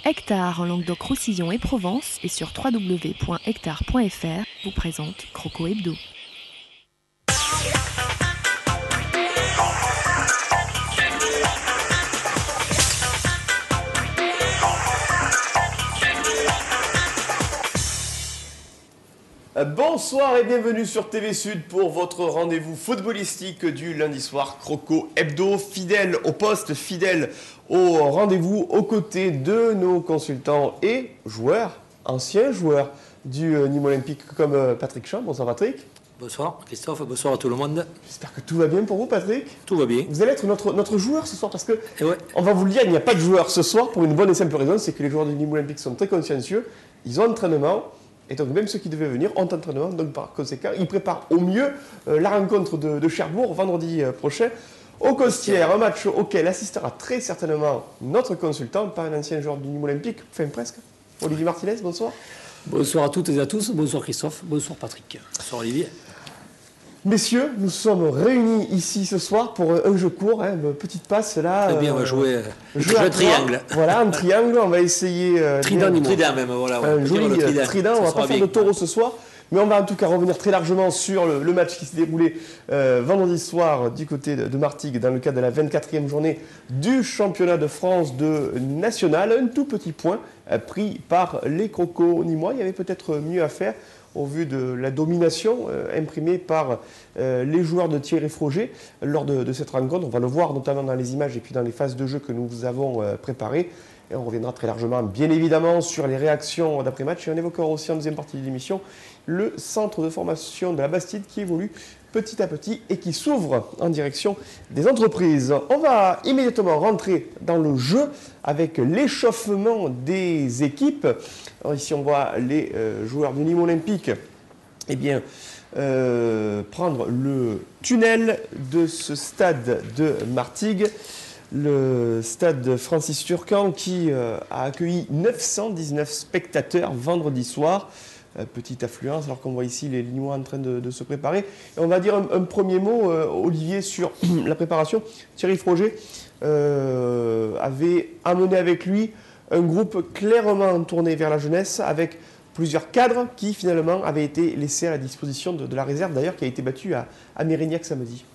Hectare en Languedoc-Roussillon et Provence et sur www.hectare.fr vous présente Croco Hebdo. Bonsoir et bienvenue sur TV Sud pour votre rendez-vous footballistique du lundi soir, Croco Hebdo, fidèle au poste, fidèle au rendez-vous, aux côtés de nos consultants et joueurs, anciens joueurs du Nîmes Olympique comme Patrick Champ. Bonsoir Patrick. Bonsoir Christophe, bonsoir à tout le monde. J'espère que tout va bien pour vous Patrick. Tout va bien. Vous allez être notre joueur ce soir parce que, ouais. On va vous le dire, il n'y a pas de joueur ce soir pour une bonne et simple raison, c'est que les joueurs du Nîmes Olympique sont très consciencieux, ils ont entraînement. Et donc même ceux qui devaient venir ont entraînement, donc par conséquent, ils préparent au mieux la rencontre de Cherbourg vendredi prochain au Costières, un match auquel assistera très certainement notre consultant, pas un ancien joueur du Nîmes Olympique, enfin presque, Olivier Martinez, bonsoir. Bonsoir à toutes et à tous, bonsoir Christophe, bonsoir Patrick, bonsour Olivier. Messieurs, nous sommes réunis ici ce soir pour un jeu court, une petite passe là. Très bien, on va jouer un triangle. Voilà, un triangle, on va essayer... trident même, voilà. Un joli trident, on va pas faire de taureau ce soir, mais on va en tout cas revenir très largement sur le match qui s'est déroulé vendredi soir du côté de Martigues dans le cadre de la 24e journée du championnat de France de national. Un tout petit point pris par les Crocos nîmois, il y avait peut-être mieux à faire au vu de la domination imprimée par les joueurs de Thierry Froger lors de cette rencontre. On va le voir notamment dans les images et puis dans les phases de jeu que nous vous avons préparées. Et on reviendra très largement, bien évidemment, sur les réactions d'après-match. Et on évoquera aussi en deuxième partie de l'émission le centre de formation de la Bastide qui évolue petit à petit et qui s'ouvre en direction des entreprises. On va immédiatement rentrer dans le jeu avec l'échauffement des équipes. Alors ici, on voit les joueurs du Nîmes Olympique prendre le tunnel de ce stade de Martigues, le stade Francis Turcan qui a accueilli 919 spectateurs vendredi soir. Petite affluence, alors qu'on voit ici les Linois en train de se préparer. Et on va dire un premier mot, Olivier, sur la préparation. Thierry Froger avait amené avec lui un groupe clairement tourné vers la jeunesse, avec plusieurs cadres qui finalement avaient été laissés à la disposition de la réserve, d'ailleurs, qui a été battue à Mérignac samedi.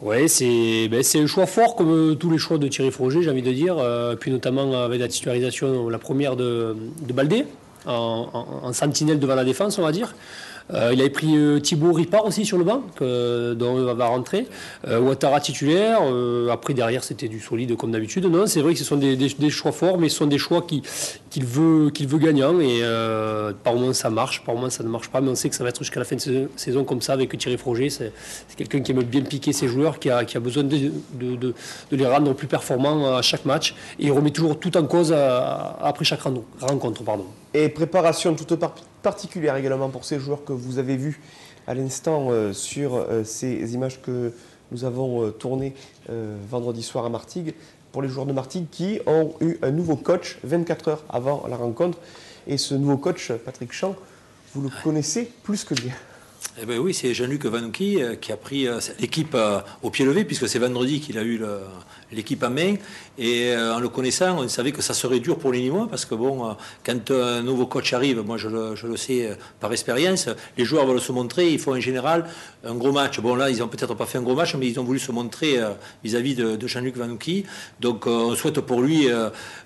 Oui, c'est un choix fort comme tous les choix de Thierry Froger, j'ai envie de dire, puis notamment avec la titularisation, la première de Baldé, en sentinelle devant la défense, on va dire. Il avait pris Thibaut Ripard aussi sur le banc, dont il va rentrer. Ouattara titulaire. Après, derrière, c'était du solide comme d'habitude. Non, c'est vrai que ce sont des choix forts, mais ce sont des choix qu'il veut gagnant. Et par moments, ça marche, par moments, ça ne marche pas. Mais on sait que ça va être jusqu'à la fin de saison comme ça avec Thierry Froger. C'est quelqu'un qui aime bien piquer ses joueurs, qui a besoin de les rendre plus performants à chaque match. Et il remet toujours tout en cause après chaque rencontre. Et préparation toute particulière également pour ces joueurs que vous avez vus à l'instant sur ces images que nous avons tournées vendredi soir à Martigues, pour les joueurs de Martigues qui ont eu un nouveau coach 24 heures avant la rencontre. Et ce nouveau coach, Patrick Champ, vous le connaissez plus que bien. Eh bien oui, c'est Jean-Luc Vanouki qui a pris l'équipe au pied levé, puisque c'est vendredi qu'il a eu l'équipe en main. Et en le connaissant, on savait que ça serait dur pour les Nîmois, parce que bon, quand un nouveau coach arrive, moi je le sais par expérience, les joueurs veulent se montrer, ils font en général un gros match. Bon là, ils n'ont peut-être pas fait un gros match, mais ils ont voulu se montrer vis-à-vis de Jean-Luc Vanouki. Donc on souhaite pour lui,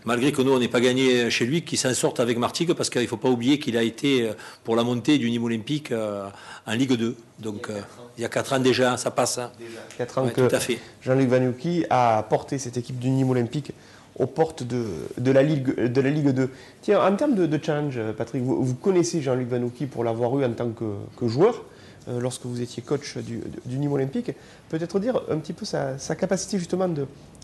malgré que nous on n'ait pas gagné chez lui, qu'il s'en sorte avec Martigues, parce qu'il ne faut pas oublier qu'il a été pour la montée du Nîmes Olympique en Ligue 2. Donc il y a 4 ans déjà, ça passe. Hein. Déjà 4 ans que Jean-Luc Vanouki a porté cette équipe du Nîmes Olympique aux portes de la Ligue 2. Tiens, en termes de challenge, Patrick, vous connaissez Jean-Luc Vanouki pour l'avoir eu en tant que joueur, lorsque vous étiez coach du Nîmes Olympique. Peut-être dire un petit peu sa capacité justement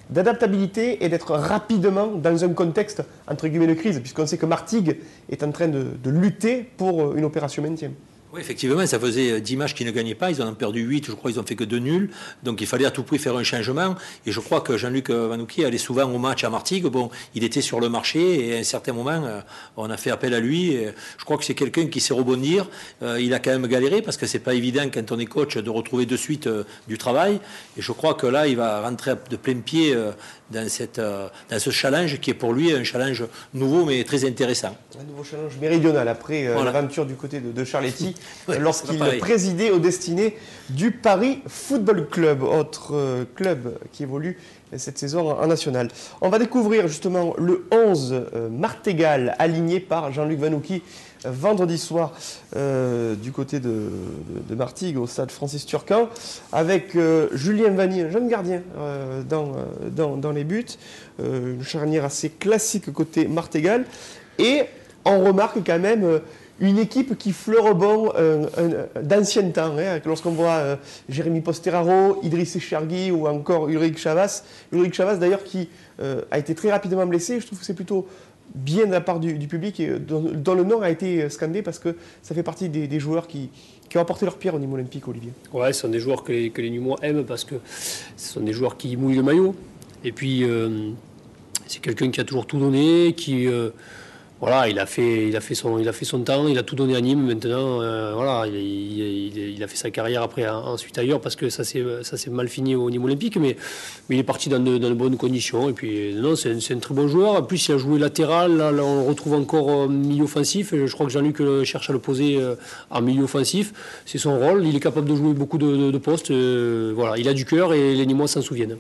d'adaptabilité et d'être rapidement dans un contexte entre guillemets de crise, puisqu'on sait que Martigues est en train de lutter pour une opération maintien. Oui, effectivement, ça faisait 10 matchs qu'ils ne gagnaient pas. Ils en ont perdu 8, je crois qu'ils ont fait que 2 nuls. Donc il fallait à tout prix faire un changement. Et je crois que Jean-Luc Vanouki allait souvent au match à Martigues. Bon, il était sur le marché et à un certain moment, on a fait appel à lui. Et je crois que c'est quelqu'un qui sait rebondir. Il a quand même galéré parce que c'est pas évident quand on est coach de retrouver de suite du travail. Et je crois que là, il va rentrer de plein pied dans ce challenge qui est pour lui un challenge nouveau mais très intéressant. Un nouveau challenge méridional après l'aventure du côté de Charletti. Lorsqu'il présidait aux destinées du Paris Football Club, autre club qui évolue cette saison en national. On va découvrir justement le 11 Martégal aligné par Jean-Luc Vanouki vendredi soir du côté de Martigues au stade Francis Turquin avec Julien Vanny, un jeune gardien dans les buts, une charnière assez classique côté Martégal et on remarque quand même une équipe qui fleure bon d'ancien temps. Lorsqu'on voit Jérémy Posteraro, Idriss Echargui ou encore Ulrich Chavas. Ulrich Chavas d'ailleurs qui a été très rapidement blessé. Je trouve que c'est plutôt bien de la part du public et dont le nom a été scandé parce que ça fait partie des joueurs qui ont apporté leur pierre au niveau olympique, Olivier. Ouais, ce sont des joueurs que les Numois aiment parce que ce sont des joueurs qui mouillent le maillot. Et puis c'est quelqu'un qui a toujours tout donné, qui... Voilà, il a fait son temps, il a tout donné à Nîmes. Maintenant, voilà, il a fait sa carrière après ensuite ailleurs parce que ça s'est mal fini au niveau olympique, mais il est parti dans de bonnes conditions. Et puis non, c'est un très bon joueur. En plus, il a joué latéral. Là, on le retrouve encore milieu offensif. Et je crois que Jean-Luc cherche à le poser en milieu offensif. C'est son rôle. Il est capable de jouer beaucoup de postes. Voilà, il a du cœur et les Nîmois s'en souviennent.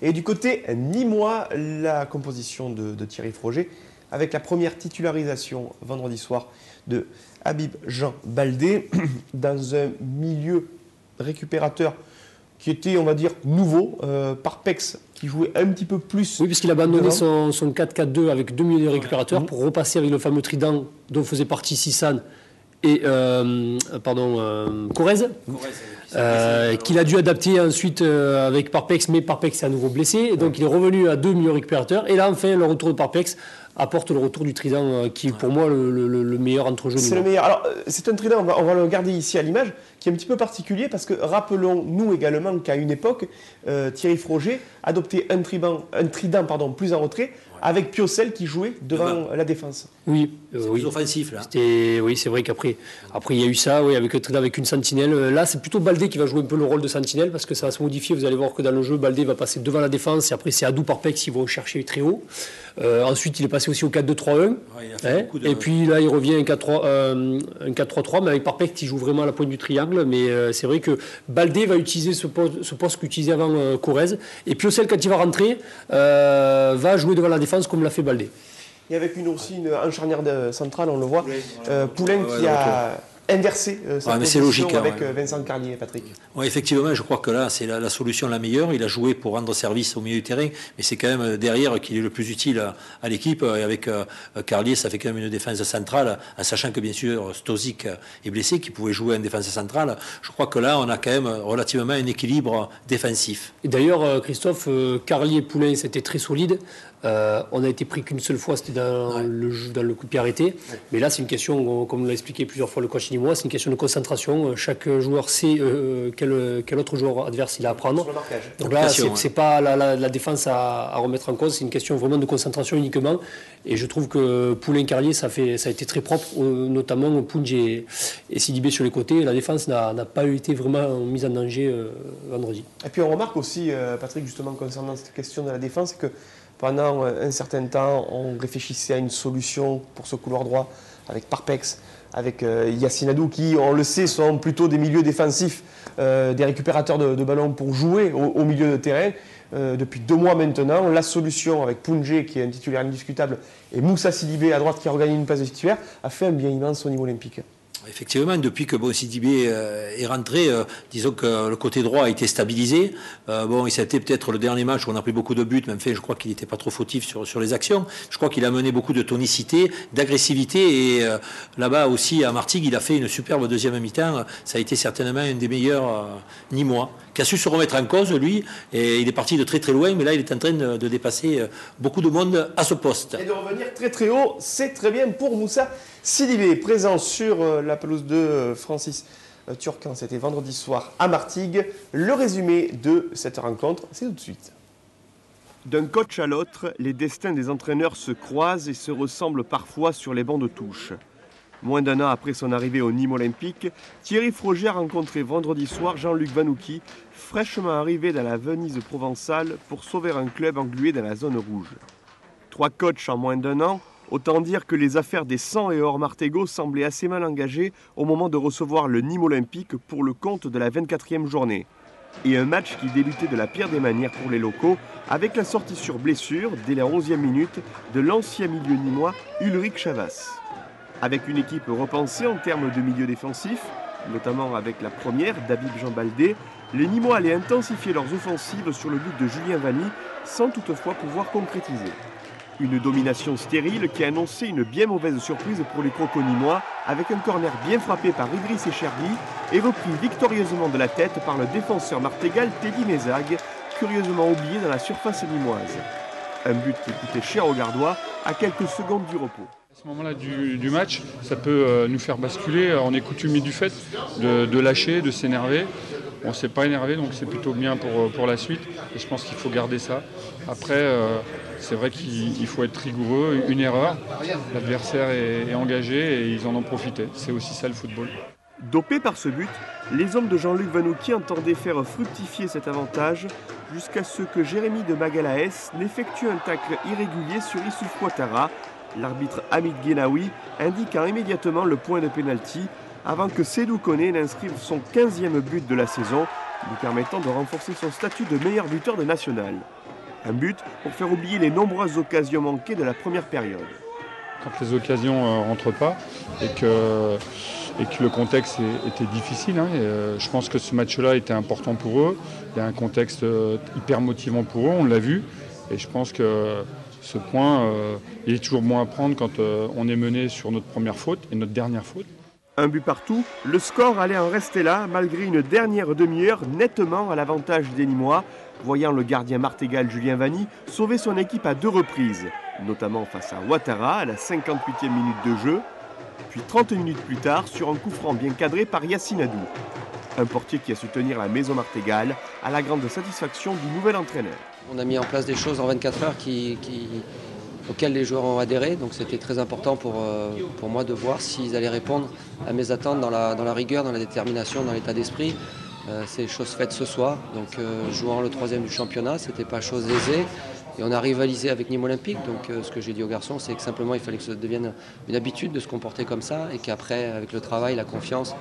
Et du côté Nîmois, la composition de Thierry Froger, avec la première titularisation vendredi soir de Habib Jean Baldé dans un milieu récupérateur qui était, on va dire, nouveau, Parpex qui jouait un petit peu plus. Oui, puisqu'il a abandonné son 4-4-2 avec 2 milieux de récupérateurs pour repasser avec le fameux trident dont faisait partie Sissane et Corrèze, qu'il a dû adapter ensuite avec Parpex, mais Parpex est à nouveau blessé, et donc il est revenu à 2 milieux récupérateurs, et là enfin le retour de Parpex apporte le retour du trident qui est pour moi le meilleur entre jeux. C'est le meilleur. Alors c'est un trident, on va le regarder ici à l'image, qui est un petit peu particulier parce que rappelons-nous également qu'à une époque, Thierry Froger adoptait un trident plus en retrait, avec Piocel qui jouait devant la défense. Oui, plus offensif là. Oui, c'est vrai qu'après il y a eu ça, oui, avec le trident avec une sentinelle. Là, c'est plutôt Baldé qui va jouer un peu le rôle de sentinelle parce que ça va se modifier. Vous allez voir que dans le jeu, Baldé va passer devant la défense et après c'est Adou Parpex qui vont chercher très haut. Ensuite, il est passé aussi au 4-2-3-1. Et puis là, il revient un 4-3-3, mais avec Parpex qui joue vraiment à la pointe du triangle. Mais c'est vrai que Baldé va utiliser ce poste qu'utilisait avant Corrèze. Et Piocel, quand il va rentrer, va jouer devant la défense comme l'a fait Baldé. Et avec une charnière centrale, on le voit, Poulain qui a inversé sa position avec Vincent Carlier et Patrick. Oui, effectivement, je crois que là, c'est la solution la meilleure. Il a joué pour rendre service au milieu du terrain, mais c'est quand même derrière qu'il est le plus utile à l'équipe. Et avec Carlier, ça fait quand même une défense centrale, en sachant que bien sûr Stozic est blessé, qui pouvait jouer en défense centrale. Je crois que là, on a quand même relativement un équilibre défensif. Et d'ailleurs, Christophe, Carlier et Poulain, c'était très solide. On n'a été pris qu'une seule fois, c'était dans le coup de pied arrêté. Mais là, c'est une question, comme l'a expliqué plusieurs fois le coach Nîmois, c'est une question de concentration. Chaque joueur sait quel autre joueur adverse il a à prendre. Donc là, c'est pas la défense à remettre en cause, c'est une question vraiment de concentration uniquement. Et je trouve que Poulain-Carlier, ça a été très propre, notamment Pounj et Sidibé sur les côtés. La défense n'a pas été vraiment mise en danger vendredi. Et puis on remarque aussi, Patrick, justement concernant cette question de la défense, que pendant un certain temps, on réfléchissait à une solution pour ce couloir droit avec Parpex, avec Yacine Adou, qui, on le sait, sont plutôt des milieux défensifs, des récupérateurs de ballons pour jouer au milieu de terrain. Depuis 2 mois maintenant, la solution avec Pounjé, qui est un titulaire indiscutable, et Moussa Sidibé à droite, qui a regagné une place de titulaire, a fait un bien immense au niveau olympique. Effectivement, depuis que Sidibé est rentré, disons que le côté droit a été stabilisé. Et c'était peut-être le dernier match où on a pris beaucoup de buts, même fait, je crois qu'il n'était pas trop fautif sur les actions. Je crois qu'il a mené beaucoup de tonicité, d'agressivité, et là-bas aussi à Martigues, il a fait une superbe deuxième mi-temps. Ça a été certainement un des meilleurs Nîmois, qui a su se remettre en cause, lui, et il est parti de très très loin, mais là il est en train de dépasser beaucoup de monde à ce poste. Et de revenir très très haut, c'est très bien pour Moussa Sidibé, présent sur la la pelouse de Francis Turquin. C'était vendredi soir à Martigues. Le résumé de cette rencontre, c'est tout de suite. D'un coach à l'autre, les destins des entraîneurs se croisent et se ressemblent parfois sur les bancs de touche. Moins d'un an après son arrivée au Nîmes Olympique, Thierry Froger a rencontré vendredi soir Jean-Luc Vanouki, fraîchement arrivé dans la Venise provençale pour sauver un club englué dans la zone rouge. 3 coachs en moins d'un an, autant dire que les affaires des 100 et hors Martégo semblaient assez mal engagées au moment de recevoir le Nîmes Olympique pour le compte de la 24e journée. Et un match qui débutait de la pire des manières pour les locaux, avec la sortie sur blessure, dès la 11e minute, de l'ancien milieu nîmois Ulrich Chavas. Avec une équipe repensée en termes de milieu défensif, notamment avec la première, David Jean Baldé, les Nîmois allaient intensifier leurs offensives sur le but de Julien Vanny, sans toutefois pouvoir concrétiser. Une domination stérile qui a annoncé une bien mauvaise surprise pour les crocos nîmois, avec un corner bien frappé par Idriss Echerbi et repris victorieusement de la tête par le défenseur martégal Teddy Mézag, curieusement oublié dans la surface nîmoise. Un but qui coûtait cher aux Gardois à quelques secondes du repos. À ce moment-là du match, ça peut nous faire basculer. On est coutumier du fait de lâcher, de s'énerver. On ne s'est pas énervé, donc c'est plutôt bien pour la suite. Et je pense qu'il faut garder ça. Après, c'est vrai qu'il faut être rigoureux. Une erreur, l'adversaire est engagé et ils en ont profité. C'est aussi ça le football. Dopés par ce but, les hommes de Jean-Luc Vanouki entendaient faire fructifier cet avantage jusqu'à ce que Jérémy de Magalaès n'effectue un tacle irrégulier sur Issouf Ouattara. L'arbitre Hamid Guenaoui indiquant immédiatement le point de pénalty avant que Sédou Koné n'inscrive son 15e but de la saison, lui permettant de renforcer son statut de meilleur buteur de national. Un but pour faire oublier les nombreuses occasions manquées de la première période. Quand les occasions ne rentrent pas et que le contexte était difficile, je pense que ce match-là était important pour eux. Il y a un contexte hyper motivant pour eux, on l'a vu. Et je pense que ce point, il est toujours bon à prendre quand on est mené sur notre première faute et notre dernière faute. Un but partout, le score allait en rester là malgré une dernière demi-heure nettement à l'avantage des Nîmois, voyant le gardien martégal Julien Vanny sauver son équipe à 2 reprises, notamment face à Ouattara à la 58e minute de jeu, puis 30 minutes plus tard sur un coup franc bien cadré par Yacine Adou. Un portier qui a su tenir la maison martégale à la grande satisfaction du nouvel entraîneur. On a mis en place des choses en 24 heures auxquelles les joueurs ont adhéré, donc c'était très important pour moi de voir s'ils allaient répondre à mes attentes dans la rigueur, dans la détermination, dans l'état d'esprit. C'est chose faite ce soir, donc jouant le 3e du championnat, c'était pas chose aisée. Et on a rivalisé avec Nîmes Olympique, donc ce que j'ai dit aux garçons, c'est que simplement il fallait que ça devienne une habitude de se comporter comme ça et qu'après, avec le travail, la confiance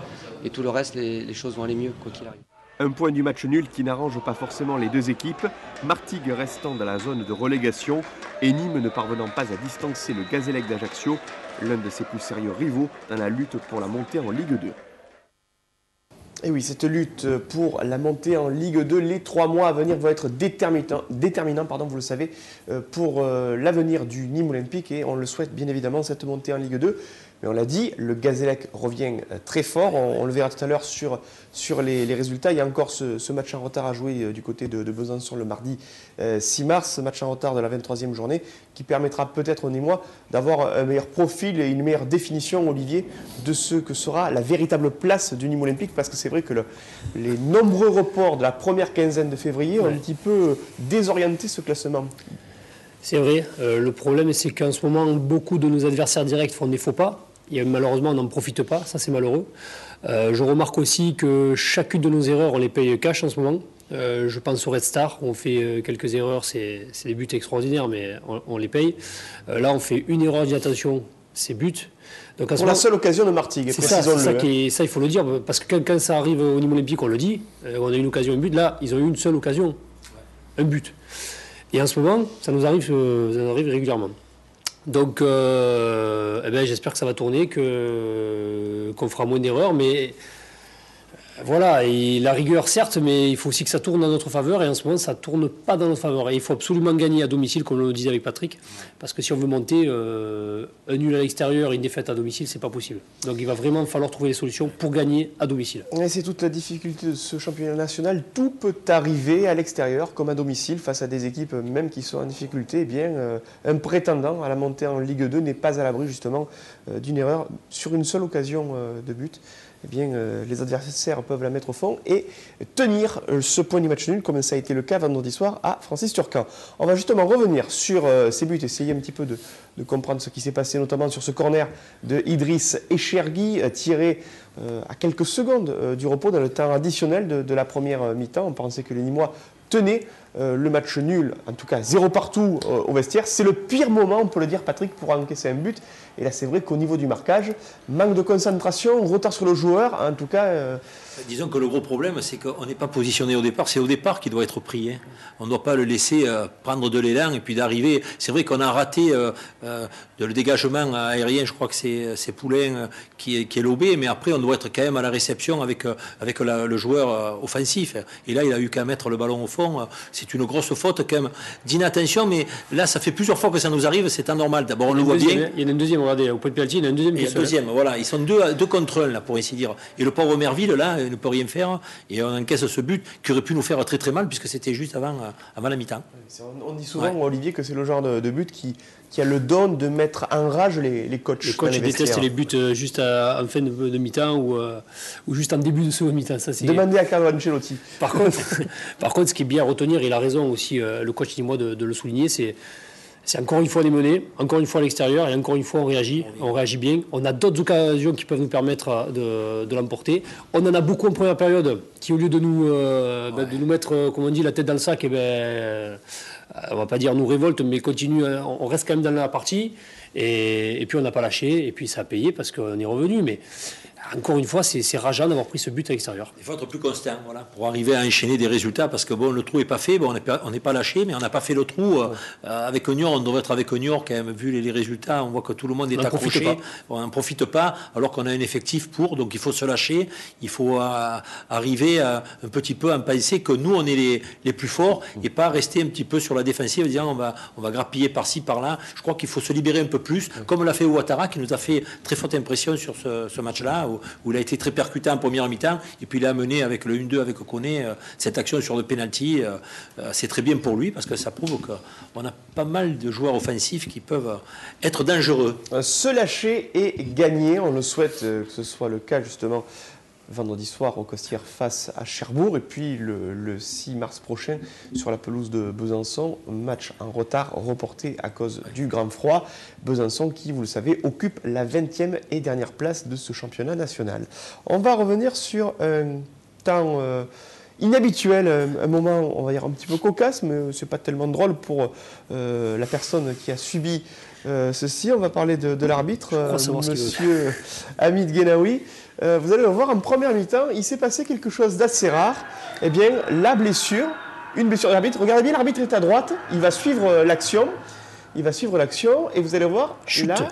et tout le reste, les choses vont aller mieux, quoi qu'il arrive. Un point du match nul qui n'arrange pas forcément les deux équipes, Martigues restant dans la zone de relégation et Nîmes ne parvenant pas à distancer le Gazélec d'Ajaccio, l'un de ses plus sérieux rivaux dans la lutte pour la montée en Ligue 2. Et oui, cette lutte pour la montée en Ligue 2, les 3 mois à venir vont être déterminants, vous le savez, pour l'avenir du Nîmes Olympique et on le souhaite bien évidemment cette montée en Ligue 2. Mais on l'a dit, le Gazélec revient très fort, on le verra tout à l'heure sur les résultats. Il y a encore ce match en retard à jouer du côté de Besançon le mardi 6 mars, match en retard de la 23e journée, qui permettra peut-être aux Nîmois d'avoir un meilleur profil et une meilleure définition, Olivier, de ce que sera la véritable place du Nîmes Olympique, parce que c'est vrai que les nombreux reports de la première quinzaine de février ont un petit peu désorienté ce classement. C'est vrai, le problème c'est qu'en ce moment, beaucoup de nos adversaires directs font des faux pas. Et malheureusement, on n'en profite pas, ça c'est malheureux. Je remarque aussi que chacune de nos erreurs, on les paye cash en ce moment. Je pense au Red Star, on fait quelques erreurs, c'est des buts extraordinaires, mais on les paye. Là, on fait une erreur d'inattention, c'est but. Donc, pour la seule occasion de Martigues, c'est ça, il faut le dire, parce que quand ça arrive au Nîmes Olympique, on le dit, on a une occasion, un but. Là, ils ont eu une seule occasion, un but. Et en ce moment, ça nous arrive régulièrement. Donc, j'espère que ça va tourner, qu'on fera moins d'erreurs, mais Voilà, et la rigueur certes, mais il faut aussi que ça tourne dans notre faveur, et en ce moment ça ne tourne pas dans notre faveur. Et il faut absolument gagner à domicile, comme on le disait avec Patrick, parce que si on veut monter, un nul à l'extérieur et une défaite à domicile, c'est pas possible. Donc il va vraiment falloir trouver des solutions pour gagner à domicile. Et c'est toute la difficulté de ce championnat national, tout peut arriver à l'extérieur comme à domicile, face à des équipes même qui sont en difficulté. Eh bien, un prétendant à la montée en Ligue 2 n'est pas à l'abri justement d'une erreur sur une seule occasion de but. Eh bien, les adversaires peuvent la mettre au fond et tenir ce point du match nul, comme ça a été le cas vendredi soir à Francis Turcan. On va justement revenir sur ces buts, essayer un petit peu de comprendre ce qui s'est passé, notamment sur ce corner de Idriss Echergui, tiré à quelques secondes du repos dans le temps additionnel de la première mi-temps. On pensait que les Nîmois tenaient le match nul, en tout cas 0 partout au vestiaire. C'est le pire moment, on peut le dire, Patrick, pour encaisser un but. Et là, c'est vrai qu'au niveau du marquage, manque de concentration, retard sur le joueur, en tout cas... Disons que le gros problème, c'est qu'on n'est pas positionné au départ. C'est au départ qu'il doit être pris. Hein. On ne doit pas le laisser prendre de l'élan et puis d'arriver. C'est vrai qu'on a raté le dégagement aérien. Je crois que c'est Poulain qui est lobé. Mais après, on doit être quand même à la réception avec le joueur offensif. Et là, il a eu qu'à mettre le ballon au fond. C'est une grosse faute quand même d'inattention. Mais là, ça fait plusieurs fois que ça nous arrive. C'est anormal. D'abord, on le voit bien. Il y en a une deuxième. Regardez, au point de pénalty, il y en a un deuxième. Il y a un deuxième. Voilà. Ils sont deux contre un, là, pour ainsi dire. Et le pauvre Merville, là, ne peut rien faire et on encaisse ce but qui aurait pu nous faire très très mal puisque c'était juste avant la mi-temps. On dit souvent, Olivier, que c'est le genre de but qui a le don de mettre en rage les coachs. Les coachs détestent les buts juste en fin de mi-temps ou juste en début de seconde mi-temps. Demandez à Carlo Ancelotti. Par contre, ce qui est bien à retenir, il a raison aussi, le coach Nîmois de le souligner, c'est encore une fois des menées, encore une fois à l'extérieur, et encore une fois on réagit bien. On a d'autres occasions qui peuvent nous permettre de l'emporter. On en a beaucoup en première période qui, au lieu de nous mettre, comme on dit, la tête dans le sac, on va pas dire nous révolte, mais on reste quand même dans la partie. Et puis on n'a pas lâché, et puis ça a payé parce qu'on est revenu. Mais encore une fois, c'est rageant d'avoir pris ce but à l'extérieur. Il faut être plus constant, voilà, pour arriver à enchaîner des résultats, parce que bon, le trou n'est pas fait, bon, on n'est pas lâché, mais on n'a pas fait le trou. Avec Niort, on devrait être avec Niort quand même, vu les résultats, on voit que tout le monde est accroché, on n'en profite pas, alors qu'on a un effectif pour, donc il faut se lâcher, il faut arriver un petit peu à penser que nous, on est les plus forts, et pas rester un petit peu sur la défensive, disant on va grappiller par-ci, par-là. Je crois qu'il faut se libérer un peu plus, comme l'a fait Ouattara, qui nous a fait très forte impression sur ce match-là, où il a été très percutant en première mi-temps, et puis il a mené avec le 1-2 avec Koné cette action sur le penalty. C'est très bien pour lui, parce que ça prouve qu'on a pas mal de joueurs offensifs qui peuvent être dangereux. Se lâcher et gagner, on le souhaite que ce soit le cas justement vendredi soir au Costières face à Cherbourg, et puis le 6 mars prochain sur la pelouse de Besançon, match en retard reporté à cause du grand froid. Besançon qui, vous le savez, occupe la 20e et dernière place de ce championnat national. On va revenir sur un temps inhabituel, un moment, on va dire, un petit peu cocasse, mais c'est pas tellement drôle pour la personne qui a subi ceci. On va parler de l'arbitre, monsieur Hamid Genaoui. Vous allez le voir, en première mi-temps, il s'est passé quelque chose d'assez rare. Eh bien, une blessure de l'arbitre. Regardez bien, l'arbitre est à droite, il va suivre l'action. Et vous allez voir, là,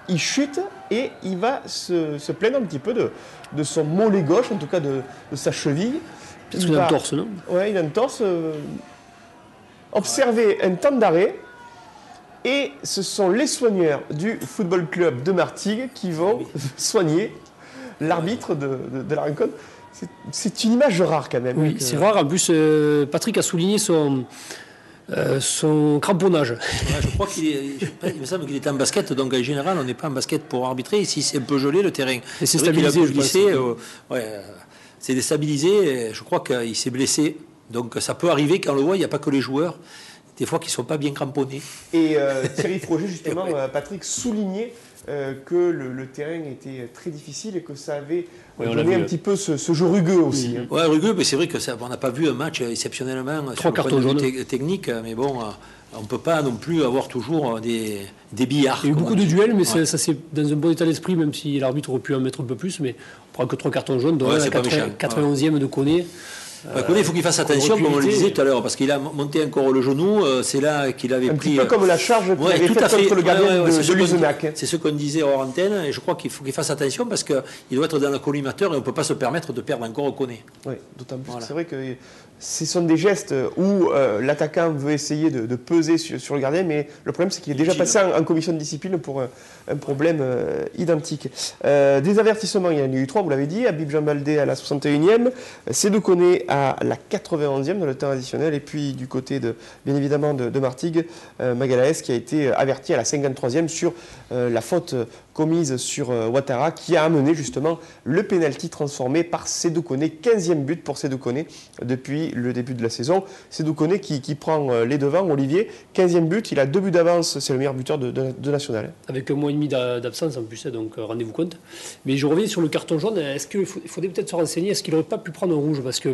il chute et il va se plaindre un petit peu de son mollet gauche, en tout cas de sa cheville. Peut-être qu'il a un torse, non ? Oui, il a un torse. Observez un temps d'arrêt. Et ce sont les soigneurs du Football Club de Martigues qui vont soigner l'arbitre de la rencontre. C'est une image rare quand même. Oui, c'est rare. En plus, Patrick a souligné son cramponnage. Ouais, je crois il me semble qu'il est en basket, donc en général, on n'est pas en basket pour arbitrer. Ici, c'est un peu gelé le terrain. Et c'est stabilisé, c'est déstabilisé. Je crois qu'il s'est blessé. Donc ça peut arriver quand on le voit, il n'y a pas que les joueurs. Des fois qui ne sont pas bien cramponnés. Et Thierry Froger, justement, Patrick, soulignait que le terrain était très difficile et que ça avait donné un petit peu ce jeu rugueux aussi. Oui, rugueux, mais c'est vrai qu'on n'a pas vu un match exceptionnellement sur le point de vue technique, mais bon, on ne peut pas non plus avoir toujours des billards. Il y a eu beaucoup de duels, mais ça c'est dans un bon état d'esprit, même si l'arbitre aurait pu en mettre un peu plus, mais on prend que 3 cartons jaunes, dont la 91e de Koné. Il faut qu'il fasse attention, comme on le disait tout à l'heure, parce qu'il a monté encore le genou, c'est là qu'il avait pris... Un petit peu comme la charge qu'il avait faite contre le gardien de Luzenac. C'est ce qu'on disait hors antenne, et je crois qu'il faut qu'il fasse attention, parce qu'il doit être dans le collimateur, et on ne peut pas se permettre de perdre encore Koné. Oui, d'autant plus que c'est vrai que ce sont des gestes où l'attaquant veut essayer de peser sur le gardien, mais le problème c'est qu'il est déjà passé en commission de discipline pour un problème identique. Des avertissements, il y en a eu 3, vous l'avez dit, Habib Jean-Baldé à la 61e, Sédou Koné à la 91e dans le temps additionnel, et puis du côté bien évidemment de Martigues, Magalhaes qui a été averti à la 53e sur la faute commise sur Ouattara, qui a amené justement le pénalty transformé par Sédou Koné, 15e but pour Sédou Koné depuis le début de la saison. Sédou Koné qui prend les devants, Olivier, 15e but, il a 2 buts d'avance, c'est le meilleur buteur de National. Avec un mois et demi d'absence en plus, donc rendez-vous compte. Mais je reviens sur le carton jaune, est-ce qu'il faudrait peut-être se renseigner, est-ce qu'il n'aurait pas pu prendre un rouge, parce que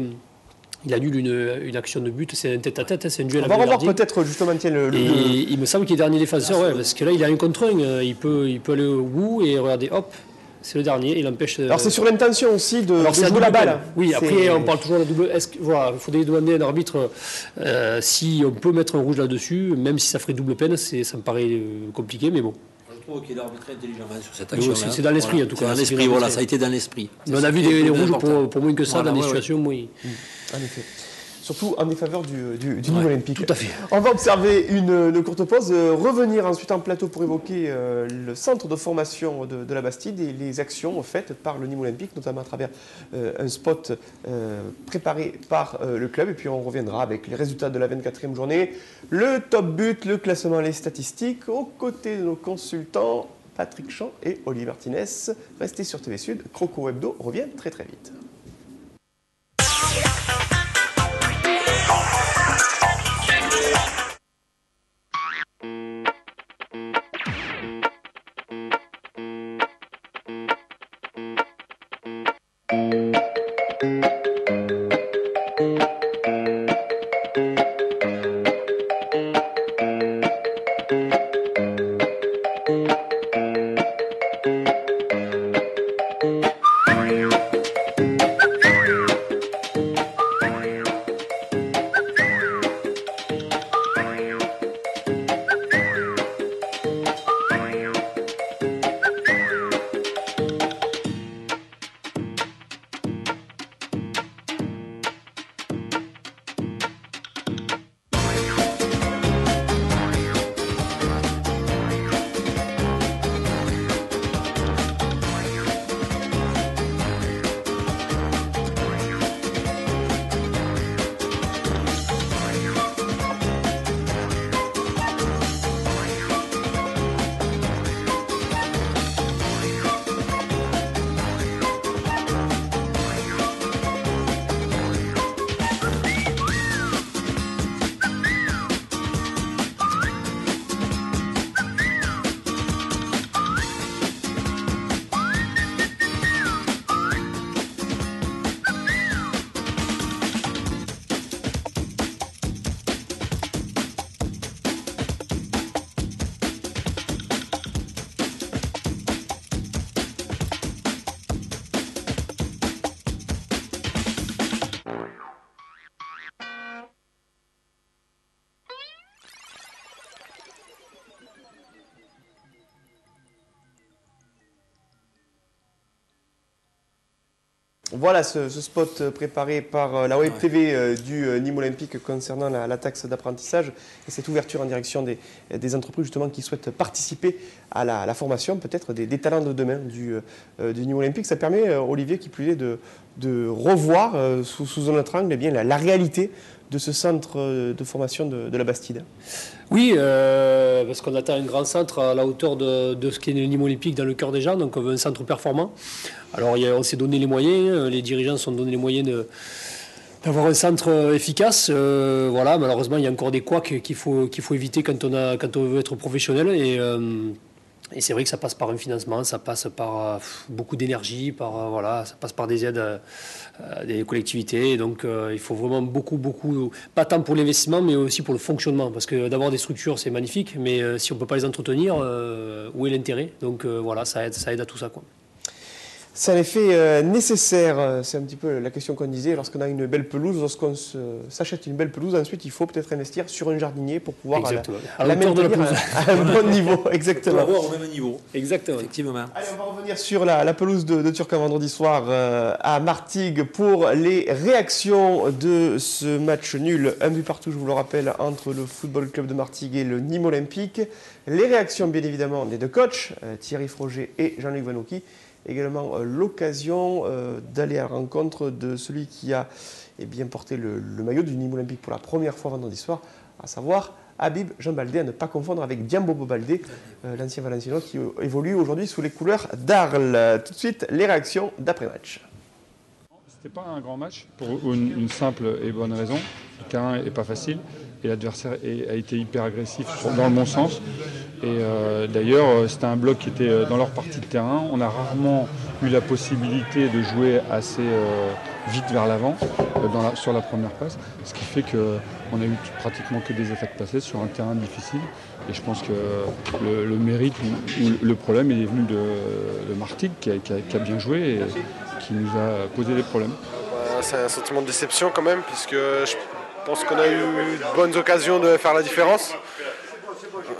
il annule une action de but, c'est un tête-à-tête, c'est un duel. On va revoir peut-être justement il me semble qu'il est dernier défenseur, parce que là il a un contre un, il peut aller au bout et regardez, hop, c'est le dernier, il empêche. Alors c'est sur l'intention aussi de jouer la balle. Oui, après on parle toujours de la double. Voilà, il faudrait demander à un arbitre si on peut mettre un rouge là-dessus, même si ça ferait double peine, ça me paraît compliqué, mais bon. Je trouve qu'il a arbitré intelligemment sur cette action. C'est dans l'esprit en tout cas. Dans l'esprit, voilà, ça a été dans l'esprit. On a vu des rouges pour moins que ça dans des situations moins. En effet. Surtout en défaveur du niveau olympique. Tout à fait. On va observer une courte pause, revenir ensuite en plateau pour évoquer le centre de formation de la Bastide et les actions faites par le Nîmes Olympique, notamment à travers un spot préparé par le club. Et puis on reviendra avec les résultats de la 24e journée, le top but, le classement, les statistiques, aux côtés de nos consultants Patrick Champ et Olivier Martinez. Restez sur TV Sud, Croco Hebdo revient très très vite. Voilà ce spot préparé par la Web TV du Nîmes Olympique concernant la taxe d'apprentissage et cette ouverture en direction des entreprises justement qui souhaitent participer à la formation peut-être des talents de demain du Nîmes Olympique. Ça permet, Olivier, qui plus est, de revoir sous un autre angle la réalité de ce centre de formation de la Bastide. Oui, parce qu'on attend un grand centre à la hauteur de ce qu'est le Nîmes Olympique dans le cœur des gens, donc on veut un centre performant. Alors on s'est donné les moyens, les dirigeants se sont donné les moyens d'avoir un centre efficace. Voilà, malheureusement il y a encore des couacs qu'il faut éviter quand on veut être professionnel et c'est vrai que ça passe par un financement, ça passe par beaucoup d'énergie, ça passe par des aides des collectivités. Donc il faut vraiment beaucoup, pas tant pour l'investissement, mais aussi pour le fonctionnement. Parce que d'avoir des structures, c'est magnifique, mais si on ne peut pas les entretenir, où est l'intérêt? Donc voilà, ça aide à tout ça, quoi. C'est un effet nécessaire, c'est un petit peu la question qu'on disait, lorsqu'on a une belle pelouse, lorsqu'on s'achète une belle pelouse, ensuite il faut peut-être investir sur un jardinier pour pouvoir la maintenir à un bon niveau. Exactement. Pour avoir au même niveau. Exactement. Effectivement. Allez, on va revenir sur la pelouse de Turquin vendredi soir à Martigues pour les réactions de ce match nul, un but partout, je vous le rappelle, entre le Football Club de Martigues et le Nîmes Olympique. Les réactions, bien évidemment, des deux coachs, Thierry Froger et Jean-Luc Vanouki. Également l'occasion d'aller à la rencontre de celui qui a porté le maillot du Nîmes Olympique pour la première fois vendredi soir, à savoir Habib Jean Baldé, à ne pas confondre avec Diambobo Baldé, l'ancien Valenciennois qui évolue aujourd'hui sous les couleurs d'Arles. Tout de suite, les réactions d'après-match. C'était pas un grand match pour une simple et bonne raison. Le terrain n'est pas facile et l'adversaire a été hyper agressif dans le bon sens. Et d'ailleurs, c'était un bloc qui était dans leur partie de terrain. On a rarement eu la possibilité de jouer assez vite vers l'avant sur la première passe, ce qui fait qu'on a eu pratiquement que des attaques passées sur un terrain difficile. Et je pense que le mérite ou le problème est venu de Martigues qui a bien joué et qui nous a posé des problèmes. C'est un sentiment de déception quand même, puisque je pense qu'on a eu de bonnes occasions de faire la différence.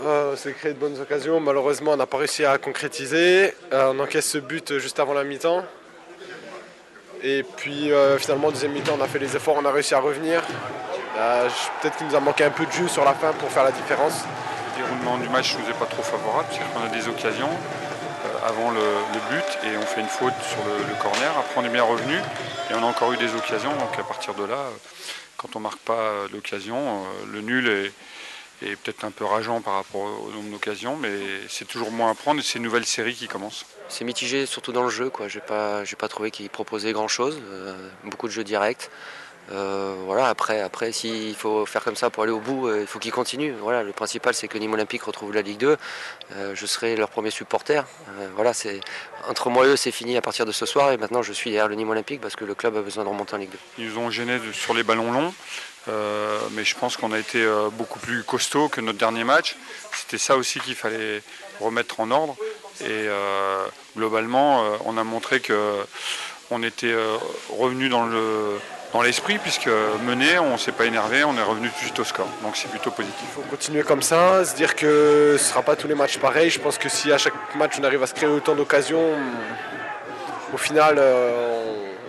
On s'est créé de bonnes occasions, malheureusement on n'a pas réussi à concrétiser. On encaisse ce but juste avant la mi-temps. Et puis finalement en deuxième mi-temps on a fait les efforts, on a réussi à revenir. Peut-être qu'il nous a manqué un peu de jus sur la fin pour faire la différence. Le déroulement du match ne nous est pas trop favorable, c'est-à-dire qu'on a des occasions avant le but et on fait une faute sur le corner. Après on est bien revenu et on a encore eu des occasions, donc à partir de là, quand on ne marque pas l'occasion, le nul est peut-être un peu rageant par rapport au nombre d'occasions, mais c'est toujours moins à prendre et c'est une nouvelle série qui commence. C'est mitigé, surtout dans le jeu, quoi. J'ai pas trouvé qu'il proposait grand-chose, beaucoup de jeux directs. Voilà, après s'il faut faire comme ça pour aller au bout, il faut qu'ils continuent. Voilà, le principal c'est que Nîmes Olympique retrouve la Ligue 2. Je serai leur premier supporter. Voilà, entre moi et eux c'est fini à partir de ce soir et maintenant je suis derrière le Nîmes Olympique parce que le club a besoin de remonter en Ligue 2. Ils nous ont gênés sur les ballons longs, mais je pense qu'on a été beaucoup plus costaud que notre dernier match. C'était ça aussi qu'il fallait remettre en ordre et globalement on a montré qu'on était revenu dans l'esprit, puisque mené, on ne s'est pas énervé, on est revenu tout de suite au score. Donc c'est plutôt positif. Il faut continuer comme ça, se dire que ce ne sera pas tous les matchs pareils. Je pense que si à chaque match on arrive à se créer autant d'occasions, au final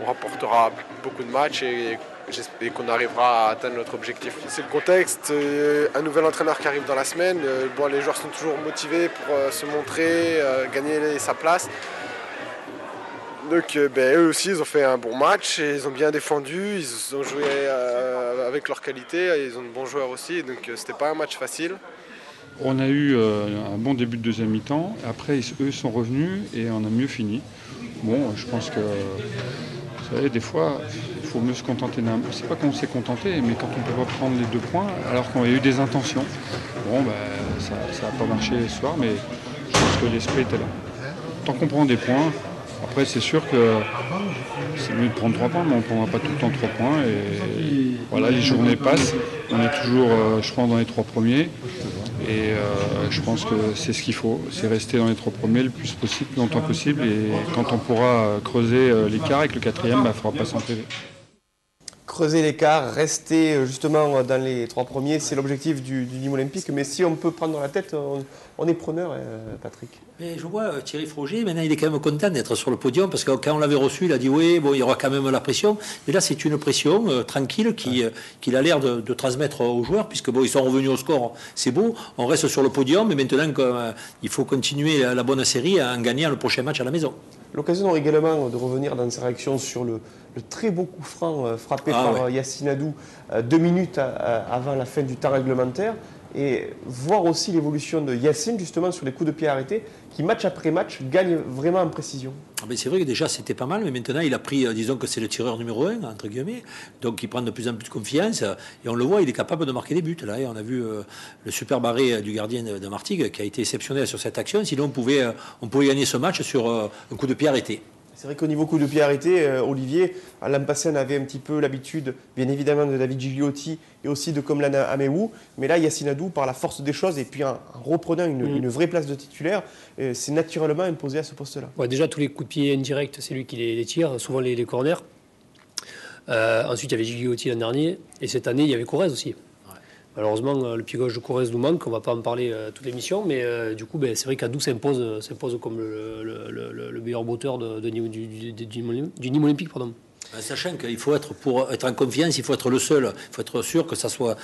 on rapportera beaucoup de matchs et qu'on arrivera à atteindre notre objectif. C'est le contexte, un nouvel entraîneur qui arrive dans la semaine. Les joueurs sont toujours motivés pour se montrer, gagner sa place. Donc eux aussi ils ont fait un bon match, et ils ont bien défendu, ils ont joué avec leur qualité, ils ont de bons joueurs aussi, donc c'était pas un match facile. On a eu un bon début de deuxième mi-temps, après eux sont revenus et on a mieux fini. Bon, je pense que, vous savez, des fois, il faut mieux se contenter d'un... C'est pas qu'on s'est contenté, mais quand on peut pas prendre les 2 points, alors qu'on a eu des intentions. Bon, ça n'a pas marché ce soir, mais je pense que l'esprit était là. Tant qu'on prend des points, après c'est sûr que c'est mieux de prendre 3 points, mais on ne prendra pas tout le temps 3 points. Et voilà, les journées passent, on est toujours, je pense, dans les 3 premiers. Et je pense que c'est ce qu'il faut, c'est rester dans les 3 premiers le plus possible, le plus longtemps possible. Et quand on pourra creuser l'écart avec le 4e, il ne faudra pas s'en priver. Creuser l'écart, rester justement dans les 3 premiers, c'est l'objectif du Nîmes Olympique. Mais si on peut prendre dans la tête, on est preneur, Patrick. Mais je vois Thierry Froger, maintenant il est quand même content d'être sur le podium, parce que quand on l'avait reçu, il a dit oui, bon, il y aura quand même la pression. Mais là, c'est une pression tranquille qu'il a l'air de transmettre aux joueurs, puisque bon, ils sont revenus au score, c'est beau, on reste sur le podium, mais maintenant il faut continuer la bonne série en gagnant le prochain match à la maison. L'occasion également de revenir dans sa réaction sur le très beau coup franc frappé par Yacine Adou 2 minutes avant la fin du temps réglementaire, et voir aussi l'évolution de Yacine justement sur les coups de pied arrêtés qui match après match gagne vraiment en précision. C'est vrai que déjà c'était pas mal, mais maintenant il a pris, disons que c'est le tireur numéro 1 entre guillemets, donc il prend de plus en plus de confiance et on le voit, il est capable de marquer des buts là, et on a vu le super barré du gardien de Martigues qui a été exceptionnel sur cette action, sinon on pouvait gagner ce match sur un coup de pied arrêté. C'est vrai qu'au niveau coup de pied arrêté, Olivier, l'an passé, on avait un petit peu l'habitude, bien évidemment, de David Gigliotti et aussi de Komlan Amewu. Mais là, Yacine Adou, par la force des choses et puis en reprenant une vraie place de titulaire, c'est naturellement imposé à ce poste-là. Ouais, déjà, tous les coups de pied indirects, c'est lui qui les tire, souvent les corners. Ensuite, il y avait Gigliotti l'an dernier. Et cette année, il y avait Corrèze aussi. Ouais. Malheureusement, le pied gauche de Corrèze nous manque. On ne va pas en parler toute l'émission. Mais du coup, c'est vrai qu'Adou s'impose comme le meilleur botteur du Nîmes Olympique. Pardon. Sachant qu'il faut être, pour être en confiance, il faut être le seul. Il faut être sûr que ça soit.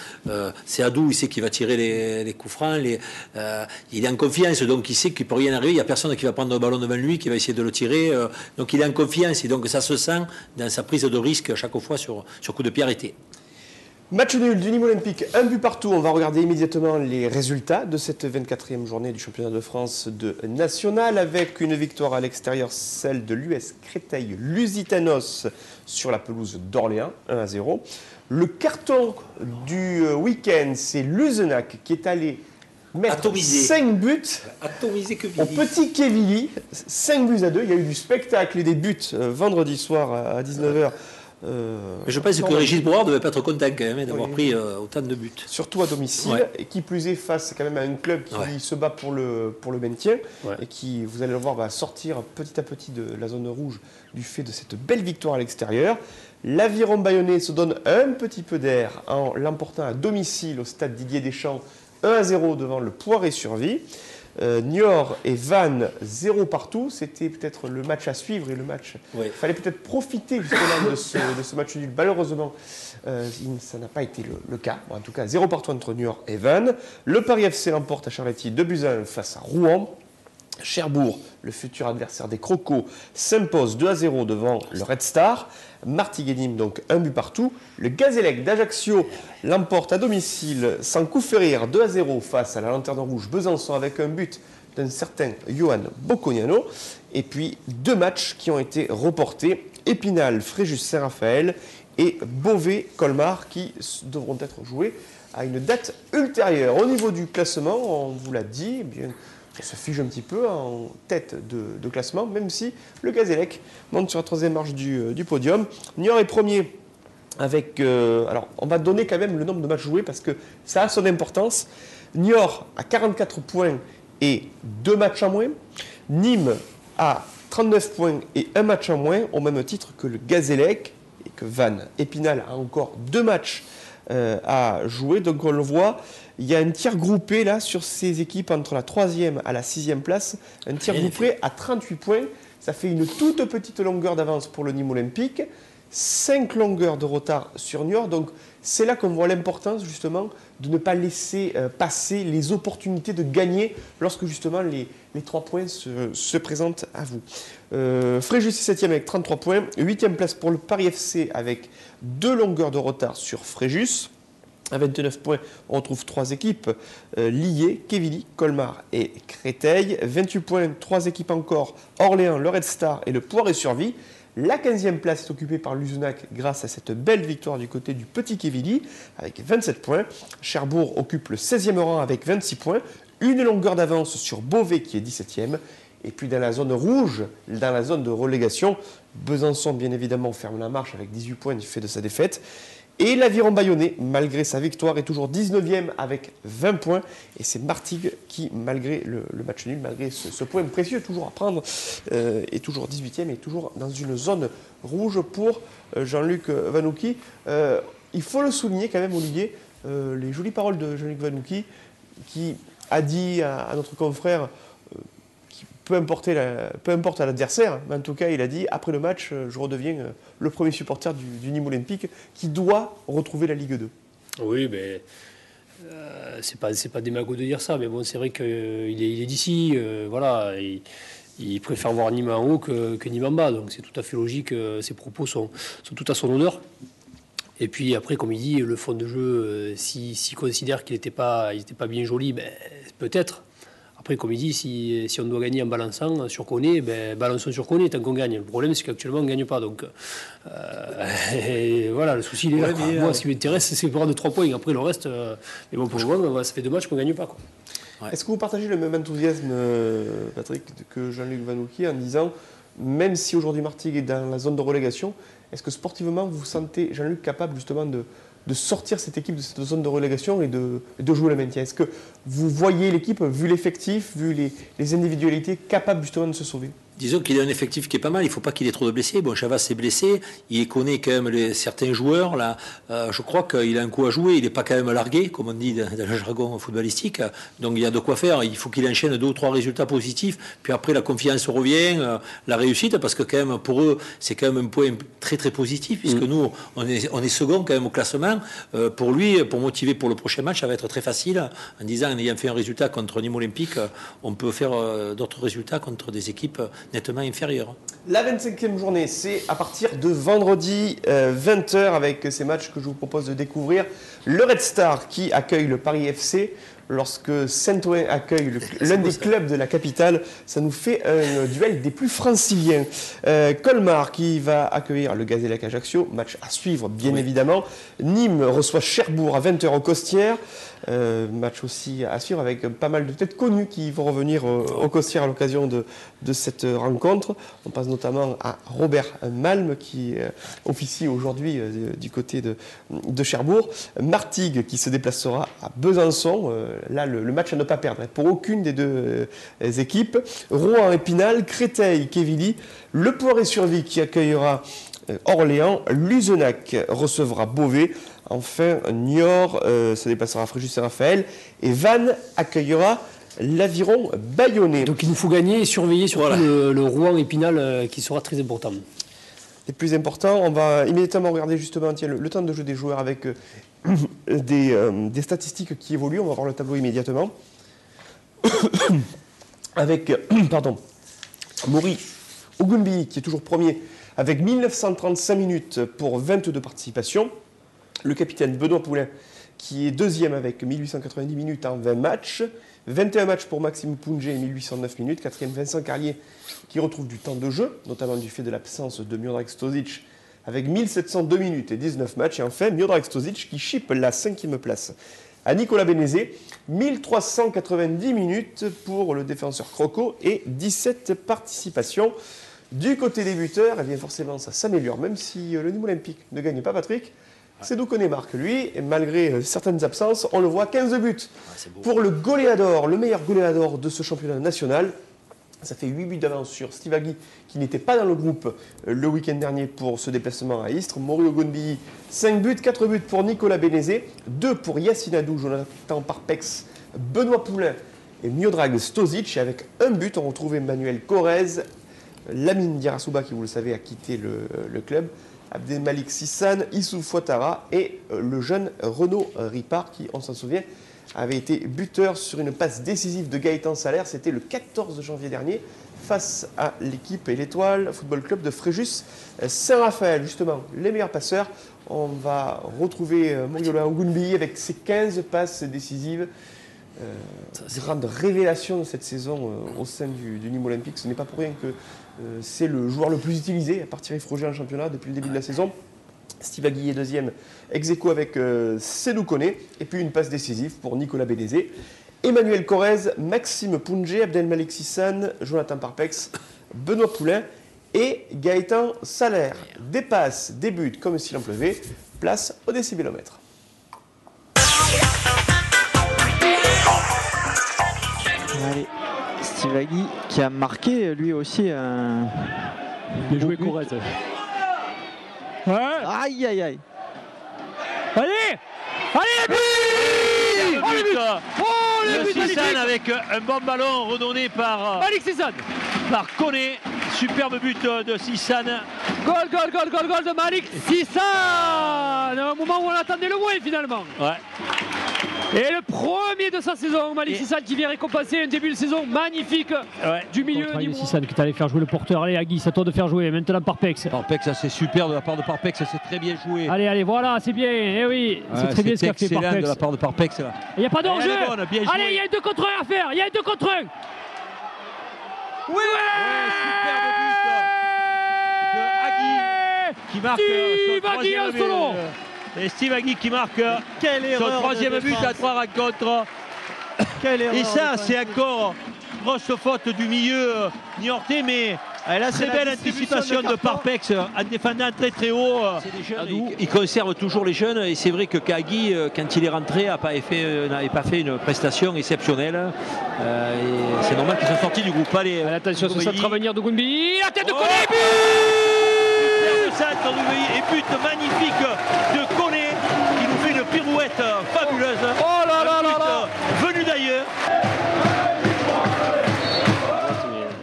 C'est Adou, il sait qu'il va tirer les coups francs. Il est en confiance, donc il sait qu'il ne peut rien arriver. Il n'y a personne qui va prendre le ballon devant lui, qui va essayer de le tirer. Donc il est en confiance et donc ça se sent dans sa prise de risque à chaque fois sur coup de pied arrêté. Match nul du Nîmes Olympique, un but partout. On va regarder immédiatement les résultats de cette 24e journée du championnat de France de national avec une victoire à l'extérieur, celle de l'US Créteil-Lusitanos sur la pelouse d'Orléans, 1-0. Le carton du week-end, c'est Luzenac qui est allé mettre 5 buts au petit Quevilly, 5 buts à 2. Il y a eu du spectacle et des buts vendredi soir à 19h. Mais je pense que Régis Brouard ne devait pas être content quand même d'avoir pris autant de buts. Surtout à domicile, et qui plus est face quand même à un club qui se bat pour le maintien et qui, vous allez le voir, va sortir petit à petit de la zone rouge du fait de cette belle victoire à l'extérieur. L'Aviron Bayonnais se donne un petit peu d'air en l'emportant à domicile au stade Didier Deschamps 1-0 devant le Poiré-sur-Vie. Niort et Vannes 0 partout, c'était peut-être le match à suivre et le match. Il fallait peut-être profiter justement de ce match nul. Malheureusement, ça n'a pas été le cas. Bon, en tout cas, 0 partout entre Niort et Vannes. Le Paris FC l'emporte à Charletti 2-1 face à Rouen. Cherbourg, le futur adversaire des Crocos, s'impose 2-0 devant le Red Star. Martigues-Nîmes, donc un but partout. Le Gazélec d'Ajaccio l'emporte à domicile sans coup férir 2-0 face à la Lanterne Rouge Besançon avec un but d'un certain Johan Bocconiano. Et puis 2 matchs qui ont été reportés. Épinal, Fréjus-Saint-Raphaël et Beauvais-Colmar qui devront être joués à une date ultérieure. Au niveau du classement, on vous l'a dit, ça se fige un petit peu en tête de classement, même si le Gazélec monte sur la 3e marche du podium. Niort est premier avec... alors, on va donner quand même le nombre de matchs joués parce que ça a son importance. Niort a 44 points et 2 matchs en moins. Nîmes a 39 points et 1 match en moins, au même titre que le Gazélec et que Vannes. Épinal a encore 2 matchs à jouer, donc on le voit. Il y a un tir groupé là sur ces équipes entre la 3e à la 6e place. Un tir groupé à 38 points. Ça fait une toute petite longueur d'avance pour le Nîmes Olympique. 5 longueurs de retard sur Niort. Donc c'est là qu'on voit l'importance justement de ne pas laisser passer les opportunités de gagner lorsque justement les 3 points se présentent à vous. Fréjus est 7e avec 33 points. 8e place pour le Paris FC avec 2 longueurs de retard sur Fréjus. À 29 points, on retrouve 3 équipes liées, Quevilly, Colmar et Créteil. 28 points, 3 équipes encore, Orléans, le Red Star et le Poiré-sur-Vie. La 15e place est occupée par Luzenac grâce à cette belle victoire du côté du petit Quevilly avec 27 points. Cherbourg occupe le 16e rang avec 26 points. Une longueur d'avance sur Beauvais qui est 17e. Et puis dans la zone rouge, dans la zone de relégation, Besançon bien évidemment ferme la marche avec 18 points du fait de sa défaite. Et l'Aviron Bayonnais, malgré sa victoire, est toujours 19e avec 20 points. Et c'est Martigues qui, malgré le match nul, malgré ce point précieux toujours à prendre, est toujours 18e et toujours dans une zone rouge pour Jean-Luc Vanouki. Il faut le souligner quand même, Olivier, les jolies paroles de Jean-Luc Vanouki qui a dit à notre confrère peu importe à l'adversaire, mais en tout cas, il a dit, après le match, je redeviens le premier supporter du Nîmes Olympique qui doit retrouver la Ligue 2. Oui, mais c'est pas démago de dire ça, mais bon, c'est vrai qu'il est d'ici, voilà, il préfère voir Nîmes en haut que Nîmes en bas, donc c'est tout à fait logique, ses propos sont tout à son honneur. Et puis après, comme il dit, le fond de jeu, s'il considère qu'il n'était pas bien joli, ben, peut-être. Après, comme il dit, si on doit gagner en balançant sur Koné, ben, balançons sur Koné tant qu'on gagne. Le problème, c'est qu'actuellement, on ne gagne pas. Donc, et voilà, le souci, il est là. Moi, ce qui m'intéresse, c'est de prendre 3 points. Après, le reste, mais bon, pour moi, ça fait 2 matchs qu'on ne gagne pas, quoi. Ouais. Est-ce que vous partagez le même enthousiasme, Patrick, que Jean-Luc Vanouki en disant même si aujourd'hui Martigues est dans la zone de relégation, est-ce que sportivement vous vous sentez, Jean-Luc, capable justement de sortir cette équipe de cette zone de relégation et de jouer le maintien? Est-ce que vous voyez l'équipe, vu l'effectif, vu les individualités, capable justement de se sauver? Disons qu'il a un effectif qui est pas mal, il ne faut pas qu'il ait trop de blessés. Bon, Chavas est blessé, il connaît quand même certains joueurs. Là, je crois qu'il a un coup à jouer, il n'est pas quand même largué, comme on dit dans le jargon footballistique. Donc il y a de quoi faire, il faut qu'il enchaîne 2 ou 3 résultats positifs. Puis après, la confiance revient, la réussite, parce que quand même, pour eux, c'est quand même un point très très positif, puisque nous, on est second quand même au classement. Pour lui, pour motiver pour le prochain match, ça va être très facile, en disant, en ayant fait un résultat contre Nîmes Olympique, on peut faire d'autres résultats contre des équipes nettement inférieur. La 25e journée, c'est à partir de vendredi 20h avec ces matchs que je vous propose de découvrir. Le Red Star qui accueille le Paris FC. Lorsque Saint-Ouen accueille l'un des clubs de la capitale, ça nous fait un duel des plus franciliens. Colmar qui va accueillir le Gazélec Ajaccio, match à suivre bien évidemment. Nîmes reçoit Cherbourg à 20h aux Costières. Match aussi à suivre avec pas mal de têtes connues qui vont revenir aux Costières à l'occasion de cette rencontre. On passe notamment à Robert Malm qui officie aujourd'hui du côté de Cherbourg. Martigues qui se déplacera à Besançon. Là, le match à ne pas perdre pour aucune des deux équipes. Rouen Épinal, Créteil, Quevilly, Le Poiré-sur-Vie qui accueillera Orléans, Luzenac recevra Beauvais. Enfin, Niort se déplacera à Fréjus-Saint-Raphaël et Vannes accueillera l'Aviron Bayonnais. Donc il nous faut gagner et surveiller surtout le Rouen-Épinal qui sera très important. Les plus importants, on va immédiatement regarder justement le temps de jeu des joueurs avec des statistiques qui évoluent. On va voir le tableau immédiatement. Avec, Maury Ogunbi qui est toujours premier avec 1935 minutes pour 22 participations. Le capitaine Benoît Poulain qui est deuxième avec 1890 minutes en 20 matchs. 21 matchs pour Maxime Poungé, 1809 minutes. Quatrième, Vincent Carlier qui retrouve du temps de jeu, notamment du fait de l'absence de Miodrag Stozic avec 1702 minutes et 19 matchs. Et enfin, Miodrag Stozic qui chipe la 5e place à Nicolas Bénézé, 1390 minutes pour le défenseur Croco et 17 participations. Du côté des buteurs, eh bien forcément ça s'améliore, même si le Nîmes Olympique ne gagne pas Patrick. C'est Douconé marque, lui, et malgré certaines absences, on le voit, 15 buts pour le goléador, le meilleur goléador de ce championnat national. Ça fait 8 buts d'avance sur Steve Agui, qui n'était pas dans le groupe le week-end dernier pour ce déplacement à Istres. Maury Ogunbi, 5 buts, 4 buts pour Nicolas Bénézé, 2 pour Yacine Adou, Jonathan Parpex, Benoît Poulain et Miodrag Stozic. Et avec un but, on retrouve Emmanuel Corrèze, Lamine Diarrassouba, qui vous le savez a quitté le club, Abdelmalik Sissane, Issou Fouattara et le jeune Renaud Ripard qui, on s'en souvient, avait été buteur sur une passe décisive de Gaëtan Salaire. C'était le 14 janvier dernier face à l'équipe et l'Étoile Football Club de Fréjus Saint-Raphaël. Justement, les meilleurs passeurs. On va retrouver Moriola Ogunbi avec ses 15 passes décisives. Grande révélation de cette saison au sein du Nîmes Olympique. Ce n'est pas pour rien que c'est le joueur le plus utilisé par Thierry Froger en championnat depuis le début de la saison. Steve Agui est deuxième, ex-aequo avec Sédou Koné. Et puis une passe décisive pour Nicolas Bénézé. Emmanuel Corrèze, Maxime Poungé, Abdelmalik Sissane, Jonathan Parpex, Benoît Poulain et Gaëtan Salaire. Des passes, des buts comme s'il en pleuvait. Place au décibélomètre. Allez, Steve Agui qui a marqué lui aussi un... Bien joué Corrèze. Ouais. Aïe aïe aïe. Allez, le but! Le Sissane avec un bon ballon redonné par Malik Sissane. Par Koné. Superbe but de Sissane. Goal de Malik Sissane. Au moment où on attendait le moins finalement. Ouais. Et le premier de sa saison, Malik Sissane qui vient récompenser un début de saison magnifique du milieu. Sissane qui est allé faire jouer le porteur. Allez Agui, c'est à toi de faire jouer. Maintenant Parpex. Parpex, c'est super de la part de Parpex, c'est très bien joué. Allez, voilà, c'est bien. Eh oui, c'est très bien ce qu'a fait Parpex. De la part de Parpex. Il n'y a pas d'enjeu. Allez, il y a un 2 contre 1 à faire. Il y a un 2 contre 1. Oui, superbe but de Agui qui marque son troisième but. Et Steve Agui qui marque son troisième but à 3 rencontres. Et ça, c'est encore grosse faute du milieu niortais, mais Très belle anticipation de Parpex en défendant très très haut. Il conserve toujours les jeunes et c'est vrai que Kagi, quand il est rentré, n'avait pas fait une prestation exceptionnelle. C'est normal qu'ils soient sortis du groupe. Allez, attention, ce centre à venir de Gounbi. La tête de Koné, but centre et but magnifique de Koné qui nous fait une pirouette fabuleuse. Oh là là là là, venu d'ailleurs.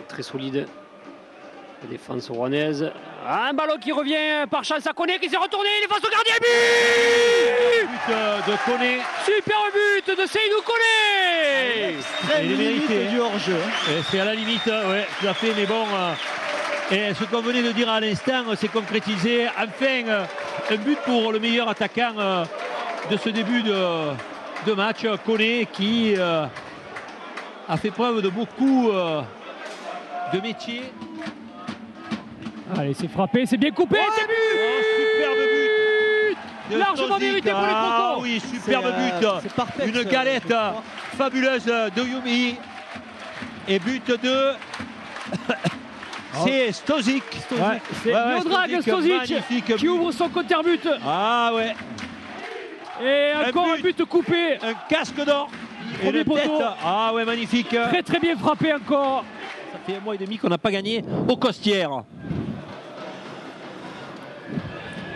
Très solide. La défense rouennaise. Un ballon qui revient par chance à Koné qui s'est retourné. Il est face au gardien. But de Koné. Super but de Seydou Koné. Il est mérité du hors-jeu. C'est à la limite, ouais, tout à fait, mais bon. Et ce qu'on venait de dire à l'instant, c'est concrétisé. Enfin, un but pour le meilleur attaquant de ce début de match, Koné, qui a fait preuve de beaucoup de métier. Allez, c'est frappé, c'est bien coupé, c'est but. Superbe but. Largement mérité pour les Crocos. Ah oui, superbe but. Une galette fabuleuse de Yumi. Et but de... C'est Stozic. C'est Miodrag Stozic qui ouvre son compteur-but. Ah ouais. Et encore un but coupé. Un casque d'or. Premier poteau. Ah ouais, magnifique. Très très bien frappé encore. Ça fait 1 mois et demi qu'on n'a pas gagné au Costières.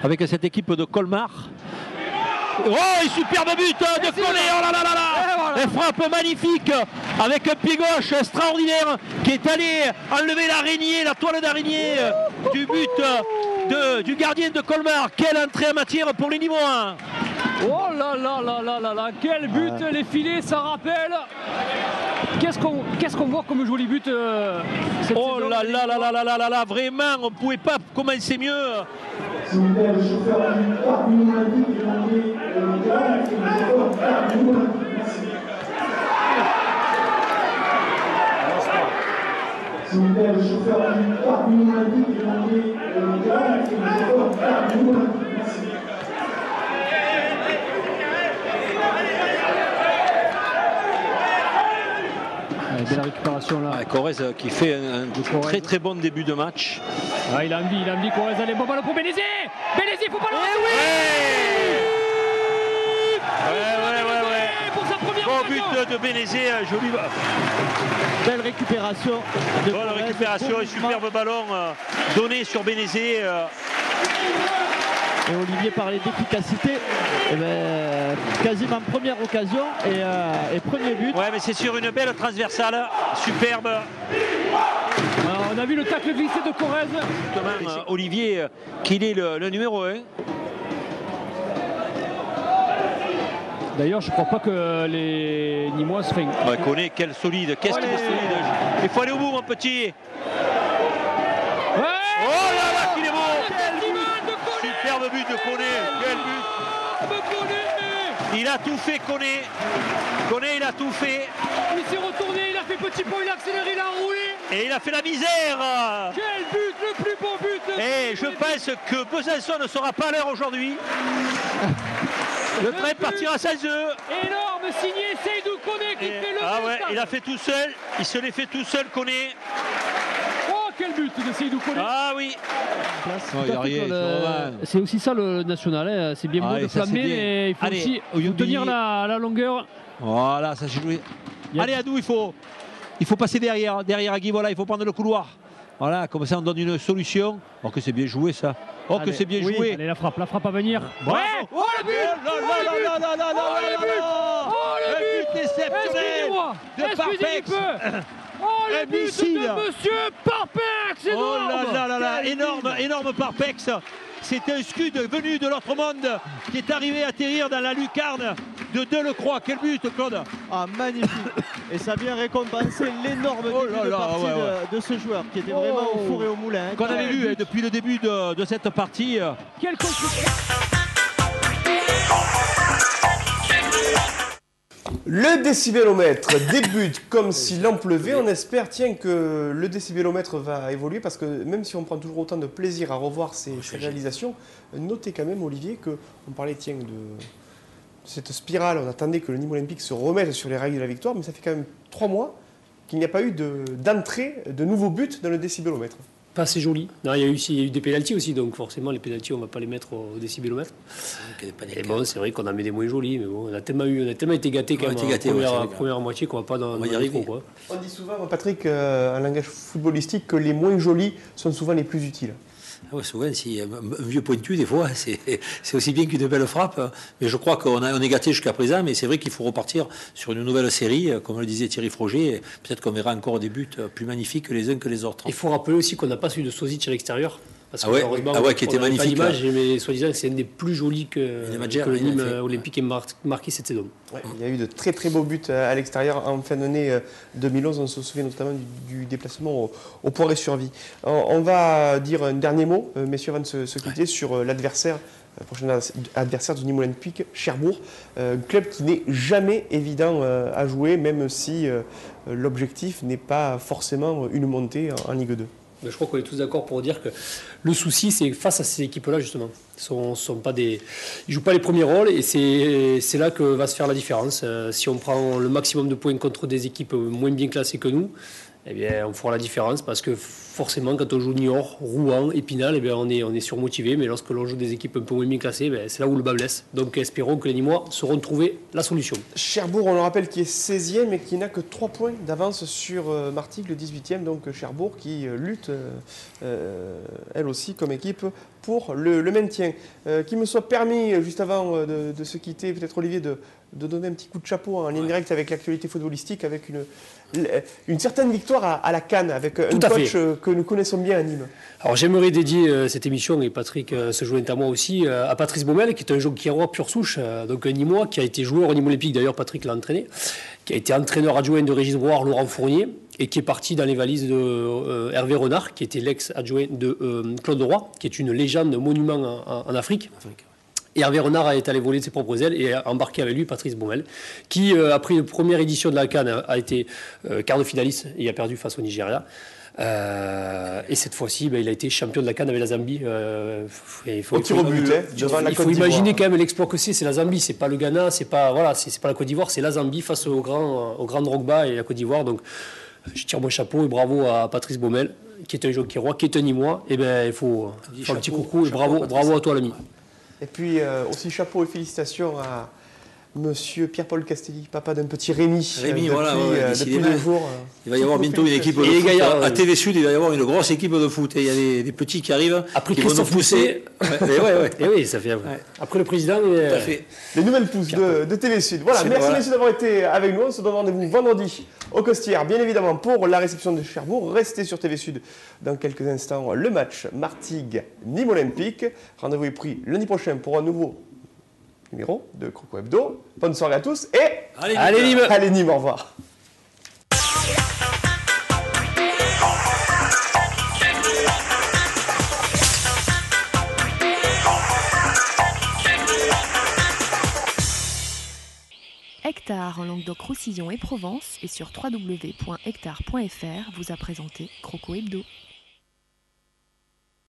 Avec cette équipe de Colmar. Oh, un superbe but de Koné. Oh là là là là. Une frappe magnifique avec un pied gauche extraordinaire qui est allé enlever l'araignée, la toile d'araignée du but du gardien de Colmar. Quelle entrée en matière pour les Nîmois. Oh là là là là là là, quel but, les filets, ça rappelle. Qu'est-ce qu'on voit comme joli but oh là là là là là là là là, vraiment, on ne pouvait pas commencer mieux. Belle récupération là. Corrèze qui fait un très très bon début de match. Ah, il a envie, Corrèze, allez, bon ballon pour Bénézé. Bénézé, faut pas le rater. Ouais. Pour sa première bon but de Bénézé, joli. Belle récupération. Bonne récupération, un superbe ballon donné sur Bénézé. Et Olivier parlait d'efficacité. Et ben, quasiment première occasion et premier but. Ouais, mais c'est sur une belle transversale, superbe. Alors, on a vu le tacle glissé de Corrèze. Olivier, qu'il est le numéro 1. D'ailleurs, je crois pas que les Nîmois se font. Koné, quel solide, qu'est-ce qu'il est solide. Il faut aller au bout, mon petit. Ouais. Oh là là, qu'il est beau. Superbe but de Koné, quel but. Il a tout fait, Koné. Koné, il a tout fait. Il s'est retourné, il a fait petit pont, il a accéléré, il a roulé. Et il a fait la misère. Quel but, le plus beau but. Et je pense que Besançon ne sera pas à l'heure aujourd'hui. Le train partira sans eux. Énorme, signé Seydou Koné qui fait le but. Ouais, il a fait tout seul. Il se l'est fait tout seul, Koné. Oh, quel but de Seydou Koné. Ah oui. C'est aussi ça le national, hein. C'est bien beau de flammer, mais il faut aussi tenir la longueur. Voilà, ça s'est joué. Allez, Adou, il faut passer derrière Agui, voilà, il faut prendre le couloir. Voilà, comme ça on donne une solution. Oh, que c'est bien joué ça. Oh, que c'est bien joué. Allez, la frappe à venir. Bravo. Ouais. Oh, le but. Le but exceptionnel de Parpex. Oh, le but de Monsieur Parpex. Énorme. Oh là là là, énorme Parpex. C'est un scud venu de l'autre monde qui est arrivé à atterrir dans la lucarne de Delecroix. Quel but, Claude. Ah, magnifique. Et ça vient récompenser l'énorme début de partie de ce joueur qui était vraiment au four et au moulin. Qu'on avait vu depuis le début de cette partie. Quelle construction. Le décibélomètre débute comme s'il en pleuvait. On espère que le décibélomètre va évoluer parce que même si on prend toujours autant de plaisir à revoir ces réalisations, notez quand même, Olivier, qu'on parlait de cette spirale. On attendait que le Nîmes Olympique se remette sur les rails de la victoire, mais ça fait quand même 3 mois qu'il n'y a pas eu d'entrée de nouveaux buts dans le décibélomètre. Pas assez joli. Non, il y a eu des pénaltys aussi, donc forcément les pénaltys on ne va pas les mettre au décibelomètre. Et bon, c'est vrai qu'on a mis des moins jolis, mais bon, on a tellement été gâtés quand même en première moitié qu'on ne va pas dans y arriver. Quoi. On dit souvent, Patrick, en langage footballistique, que les moins jolis sont souvent les plus utiles. Ah ouais, souvent, si un vieux pointu, des fois, c'est aussi bien qu'une belle frappe. Mais je crois qu'on est gâté jusqu'à présent, mais c'est vrai qu'il faut repartir sur une nouvelle série, comme le disait Thierry Froger. Peut-être qu'on verra encore des buts plus magnifiques les uns que les autres. Il faut rappeler aussi qu'on n'a pas celui de Sozic à l'extérieur. Parce que qui était magnifique. L'image, mais soi-disant, c'est un des plus jolis que le Nîmes Olympique ait marqué cette saison. Ouais, il y a eu de très très beaux buts à l'extérieur en fin d'année 2011. On se souvient notamment du déplacement au Poiré-sur-Vie. On va dire un dernier mot, messieurs, avant de se quitter, sur l'adversaire. Prochain adversaire du Nîmes Olympique, Cherbourg, un club qui n'est jamais évident à jouer, même si l'objectif n'est pas forcément une montée en Ligue 2. Je crois qu'on est tous d'accord pour dire que le souci, c'est face à ces équipes-là, justement. Ils ne jouent pas les premiers rôles et c'est là que va se faire la différence. Si on prend le maximum de points contre des équipes moins bien classées que nous, eh bien, on fera la différence parce que forcément, quand on joue Niort, Rouen, Épinal, eh bien, on est surmotivé. Mais lorsque l'on joue des équipes un peu moins bien classées, c'est là où le bas blesse. Donc espérons que les Nîmois sauront trouver la solution. Cherbourg, on le rappelle, qui est 16e et qui n'a que 3 points d'avance sur Martigues, le 18e. Donc Cherbourg qui lutte, elle aussi, comme équipe, pour le maintien. Qu'il me soit permis, juste avant de se quitter, peut-être Olivier, de donner un petit coup de chapeau en lien direct avec l'actualité footballistique, avec une certaine victoire à la CAN, avec un coach que nous connaissons bien à Nîmes. Alors j'aimerais dédier cette émission, et Patrick se joint à moi aussi, à Patrice Baumel, qui est un jockey-roi pure souche, donc un Nîmois qui a été joueur au Nîmes Olympique, d'ailleurs Patrick l'a entraîné, qui a été entraîneur adjoint de Régis Brouard, Laurent Fournier, et qui est parti dans les valises de Hervé Renard, qui était l'ex-adjoint de Claude Roy, qui est une légende monument en Afrique. Et Hervé Renard est allé voler de ses propres ailes et a embarqué avec lui Patrice Baumel, qui, après une première édition de la CAN, a été quart de finaliste et a perdu face au Nigeria. Et cette fois-ci, il a été champion de la CAN avec la Zambie. Il faut imaginer quand même l'exploit que c'est la Zambie, c'est pas le Ghana, c'est pas la Côte d'Ivoire, c'est la Zambie face au grand Drogba et la Côte d'Ivoire. Donc je tire mon chapeau et bravo à Patrice Baumel, qui est un jockey-roi, qui est un Nîmois. Et il faut faire un petit coucou et bravo à toi l'ami. Et puis aussi chapeau et félicitations à Monsieur Pierre-Paul Castelli, papa d'un petit Rémi. Depuis 2 jours. Il va y avoir bientôt une équipe de foot. À TV Sud, il va y avoir une grosse équipe de foot. Et il y a des petits qui arrivent, qui vont nous pousser. Et oui, ça fait. Après le président. Les nouvelles pousses de TV Sud. Voilà, merci messieurs d'avoir été avec nous. On se donne rendez-vous vendredi au Costières, bien évidemment, pour la réception de Cherbourg. Restez sur TV Sud dans quelques instants. Le match Martigues-Nîmes Olympique. Rendez-vous est pris lundi prochain pour un nouveau numéro de Croco Hebdo. Bonne soirée à tous et allez Nîmes, au revoir. Hectare en Languedoc-Roussillon et Provence et sur www.hectare.fr vous a présenté Croco Hebdo.